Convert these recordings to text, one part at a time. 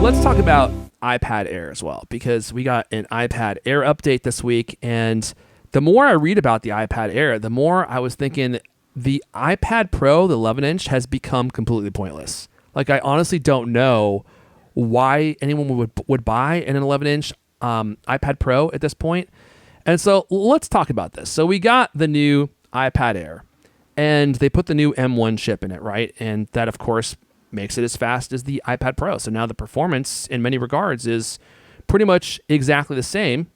let's talk about iPad Air as well, because we got an iPad Air update this week, and the more I read about the iPad Air, the more I was thinking the iPad Pro, the 11-inch, has become completely pointless. Like, I honestly don't know why anyone would buy an 11-inch iPad Pro at this point. And so let's talk about this. So we got the new iPad Air, and they put the new M1 chip in it, right? And that, of course, makes it as fast as the iPad Pro. So now the performance, in many regards, is pretty much exactly the same.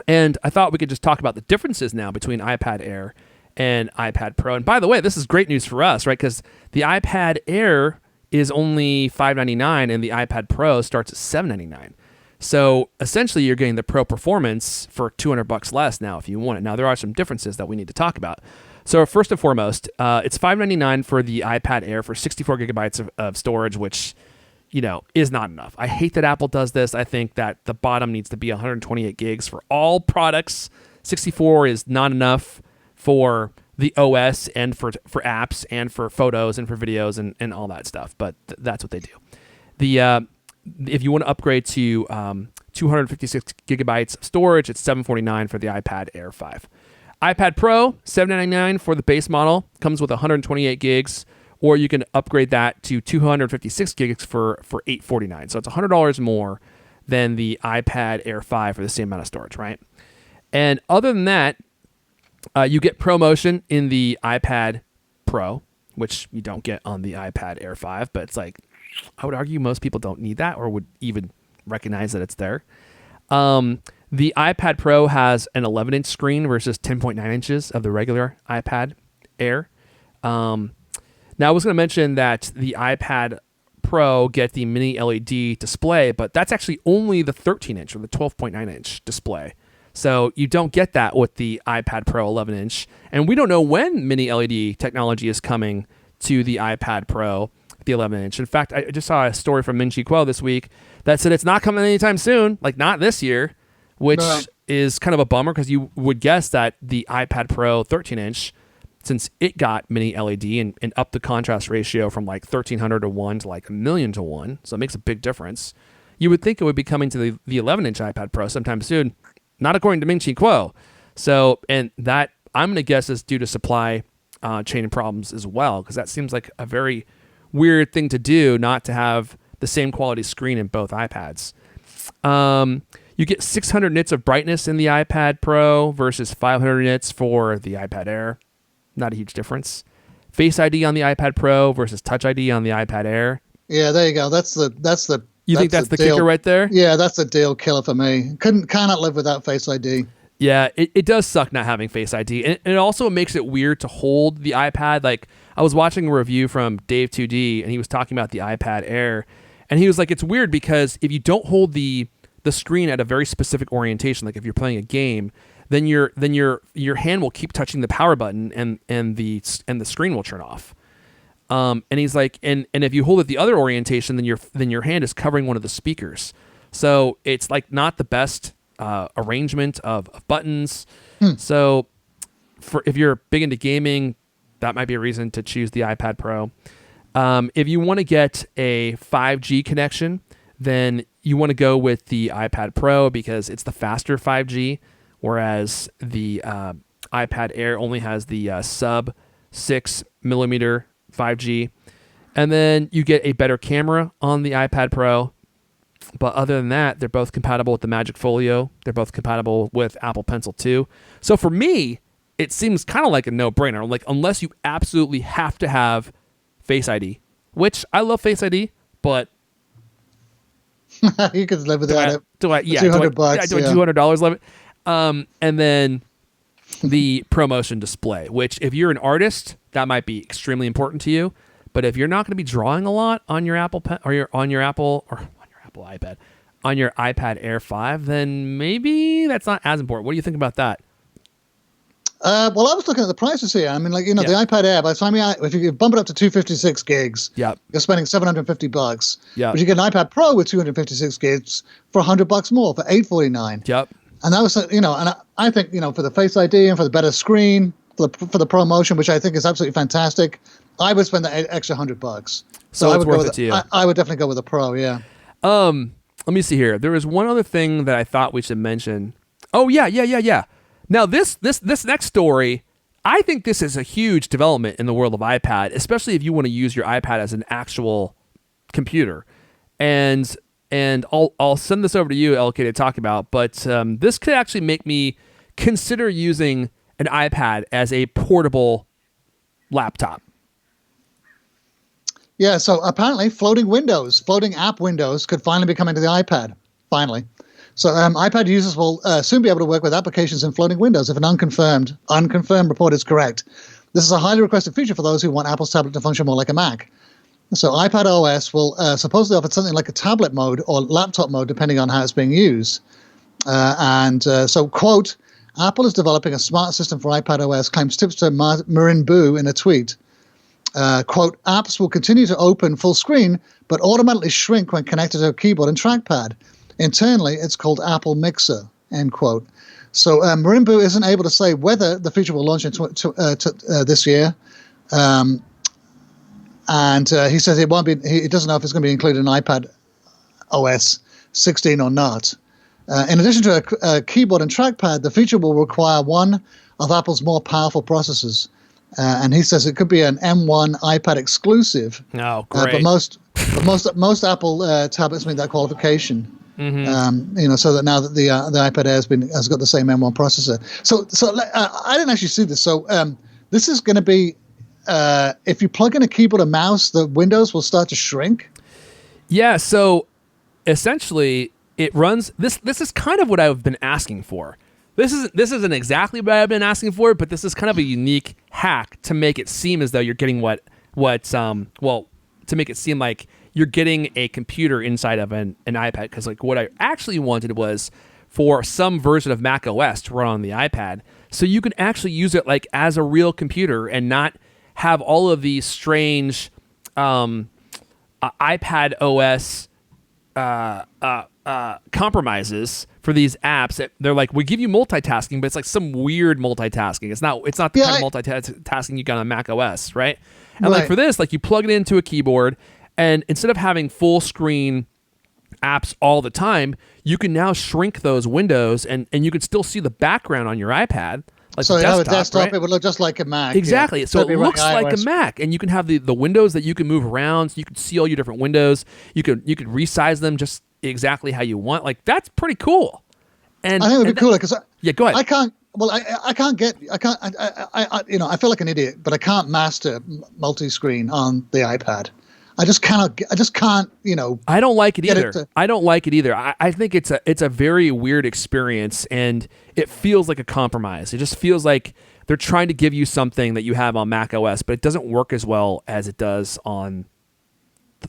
And I thought we could just talk about the differences now between iPad Air and iPad Pro. And by the way, this is great news for us, right? Because the iPad Air is only $599 and the iPad Pro starts at $799. So essentially, you're getting the Pro performance for $200 less now if you want it. Now, there are some differences that we need to talk about. So first and foremost, it's $599 for the iPad Air for 64 gigabytes of storage, which, you know, is not enough. I hate that Apple does this. I think that the bottom needs to be 128 gigs for all products. 64 is not enough for the OS and for apps and for photos and for videos and all that stuff. But that's what they do. If you want to upgrade to 256 gigabytes of storage, it's $749 for the iPad Air 5. iPad Pro, $799 for the base model, comes with 128 gigs, or you can upgrade that to 256 gigs for $849. So it's $100 more than the iPad Air 5 for the same amount of storage, right? And other than that, you get ProMotion in the iPad Pro, which you don't get on the iPad Air 5, but it's like, I would argue most people don't need that or would even recognize that it's there. The iPad Pro has an 11-inch screen versus 10.9 inches of the regular iPad Air. Now, I was going to mention that the iPad Pro get the mini LED display, but that's actually only the 13-inch or the 12.9-inch display. So you don't get that with the iPad Pro 11-inch. And we don't know when mini LED technology is coming to the iPad Pro, the 11-inch. In fact, I just saw a story from Min-Chi Kuo this week that said it's not coming anytime soon, like not this year, which is kind of a bummer because you would guess that the iPad Pro 13-inch, since it got mini LED and upped the contrast ratio from like 1,300 to 1 to like 1,000,000 to 1, so it makes a big difference, you would think it would be coming to the 11-inch iPad Pro sometime soon. Not according to Min-Chi Kuo. So, and that, I'm going to guess, is due to supply chain problems as well, because that seems like a very weird thing to do, not to have the same quality screen in both iPads. You get 600 nits of brightness in the iPad Pro versus 500 nits for the iPad Air. Not a huge difference. Face ID on the iPad Pro versus Touch ID on the iPad Air. Yeah, there you go. You think that's the kicker right there? Yeah, that's a deal killer for me. Cannot live without Face ID. Yeah, it does suck not having Face ID. And it also makes it weird to hold the iPad. Like, I was watching a review from Dave 2D, and he was talking about the iPad Air. And he was like, it's weird because if you don't hold the screen at a very specific orientation, like if you're playing a game, then your hand will keep touching the power button and the screen will turn off. And he's like, and if you hold it the other orientation, then your hand is covering one of the speakers. So it's like not the best arrangement of buttons. So if you're big into gaming, that might be a reason to choose the iPad Pro. If you want to get a 5G connection, then you want to go with the iPad Pro because it's the faster 5G, whereas the iPad Air only has the sub 6 millimeter 5G. And then you get a better camera on the iPad Pro. But other than that, they're both compatible with the Magic Folio. They're both compatible with Apple Pencil 2. So for me, it seems kind of like a no-brainer. Like, unless you absolutely have to have Face ID, which I love Face ID, but you could live without it. $200. $200 limit. And then the ProMotion display, which if you're an artist, that might be extremely important to you. But if you're not going to be drawing a lot on your Apple Pen or on your iPad, on your iPad Air 5, then maybe that's not as important. What do you think about that? Well, I was looking at the prices here. I mean, like, the iPad Air, by the time if you bump it up to 256 gigs, you're spending $750. Yeah. But you get an iPad Pro with 256 gigs for $100 more, for $849. Yep. And that was, and I think, for the Face ID and for the better screen, for the ProMotion, which I think is absolutely fantastic, I would spend the extra $100. So it's worth it to you. I would definitely go with the Pro, yeah. Let me see here. There was one other thing that I thought we should mention. Oh yeah. Now this next story, I think this is a huge development in the world of iPad, especially if you want to use your iPad as an actual computer. And I'll send this over to you, LK, to talk about. But this could actually make me consider using an iPad as a portable laptop. Yeah, so apparently floating app windows could finally be coming to the iPad, finally. So iPad users will soon be able to work with applications in floating windows if an unconfirmed report is correct. This is a highly requested feature for those who want Apple's tablet to function more like a Mac. So iPad OS will supposedly offer something like a tablet mode or laptop mode, depending on how it's being used. So, quote, Apple is developing a smart system for iPad OS, claims tipster Marin Bu in a tweet. Quote, apps will continue to open full screen, but automatically shrink when connected to a keyboard and trackpad. Internally, it's called Apple Mixer, end quote. So Marin Bu isn't able to say whether the feature will launch this year. And he says it won't be. He doesn't know if it's going to be included in iPad OS 16 or not. In addition to a keyboard and trackpad, the feature will require one of Apple's more powerful processors. And he says it could be an M1 iPad exclusive. Oh, great! But most Apple tablets meet that qualification. Mm-hmm. So that now that the iPad Air has got the same M1 processor. So I didn't actually see this. So this is going to be if you plug in a keyboard and mouse, the windows will start to shrink. Yeah. So essentially, it runs. This is kind of what I've been asking for. This isn't exactly what I've been asking for, but this is kind of a unique hack to make it seem as though you're getting to make it seem like you're getting a computer inside of an iPad. Because like what I actually wanted was for some version of Mac OS to run on the iPad, so you can actually use it like as a real computer and not have all of these strange iPad OS compromises for these apps. They're like, we give you multitasking, but it's like some weird multitasking. It's not the kind of multitasking you got on Mac OS, right? And like for this, like you plug it into a keyboard, and instead of having full screen apps all the time, you can now shrink those windows, and you can still see the background on your iPad. Like so you have a desktop, right? It would look just like a Mac. Exactly. Yeah. So it looks like a Mac, and you can have the windows that you can move around, so you can see all your different windows. You could resize them just exactly how you want. Like that's pretty cool. And I think it would be cooler because go ahead. I can't. Well, I feel like an idiot, but I can't master multi-screen on the iPad. I just can't. I don't like it either. I don't like it either. I think it's a very weird experience, and it feels like a compromise. It just feels like they're trying to give you something that you have on Mac OS, but it doesn't work as well as it does on.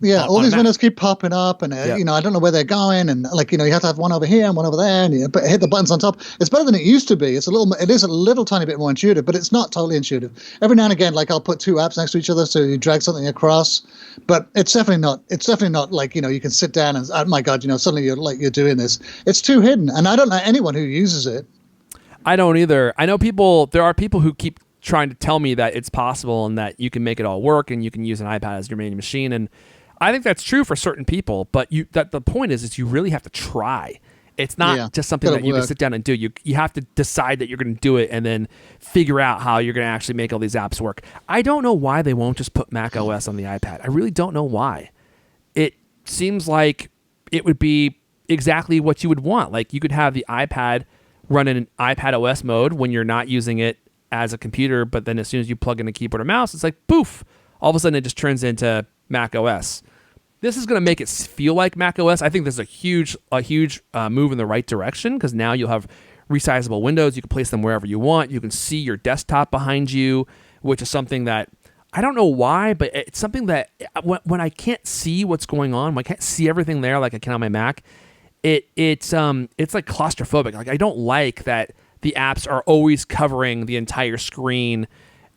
All these windows keep popping up, and I don't know where they're going, and you have to have one over here and one over there, and hit the buttons on top. It's better than it used to be. It is a little tiny bit more intuitive, but it's not totally intuitive. Every now and again, I'll put two apps next to each other so you drag something across, but it's definitely not like you can sit down and oh my god, suddenly you're doing this. It's too hidden, and I don't know anyone who uses it. I don't either. I know there are people who keep trying to tell me that it's possible and that you can make it all work and you can use an iPad as your main machine, and I think that's true for certain people, but the point is you really have to try. It's not just something that you can sit down and do. You have to decide that you're going to do it and then figure out how you're going to actually make all these apps work. I don't know why they won't just put Mac OS on the iPad. I really don't know why. It seems like it would be exactly what you would want. Like you could have the iPad run in an iPad OS mode when you're not using it as a computer, but then as soon as you plug in a keyboard or mouse, it's like poof, all of a sudden it just turns into Mac OS. This is going to make it feel like Mac OS. I think this is a huge move in the right direction because now you'll have resizable windows. You can place them wherever you want. You can see your desktop behind you, which is something that I don't know why, but it's something that when I can't see what's going on, when I can't see everything there like I can on my Mac, it's like claustrophobic. Like I don't like that the apps are always covering the entire screen,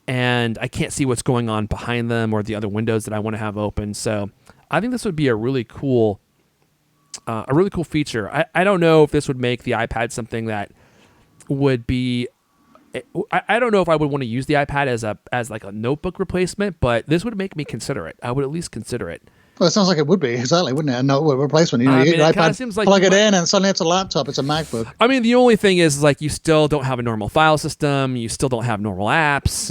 and I can't see what's going on behind them or the other windows that I want to have open. So I think this would be a really cool feature. I don't know if this would make the iPad something that would be. I don't know if I would want to use the iPad as like a notebook replacement, but this would make me consider it. I would at least consider it. Well, it sounds like it would be, exactly, wouldn't it? No replacement. You know, I you mean, get your it kinda iPad, seems like plug you it might- in, and suddenly it's a laptop. It's a MacBook. I mean, the only thing is like you still don't have a normal file system. You still don't have normal apps.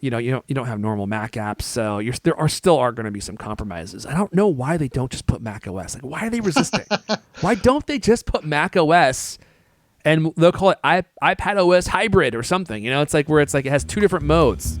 You don't have normal Mac apps. So there are going to be some compromises. I don't know why they don't just put Mac OS. Like, why are they resisting? Why don't they just put Mac OS and they'll call it iPad OS hybrid or something? You know, it's like where it's like it has two different modes.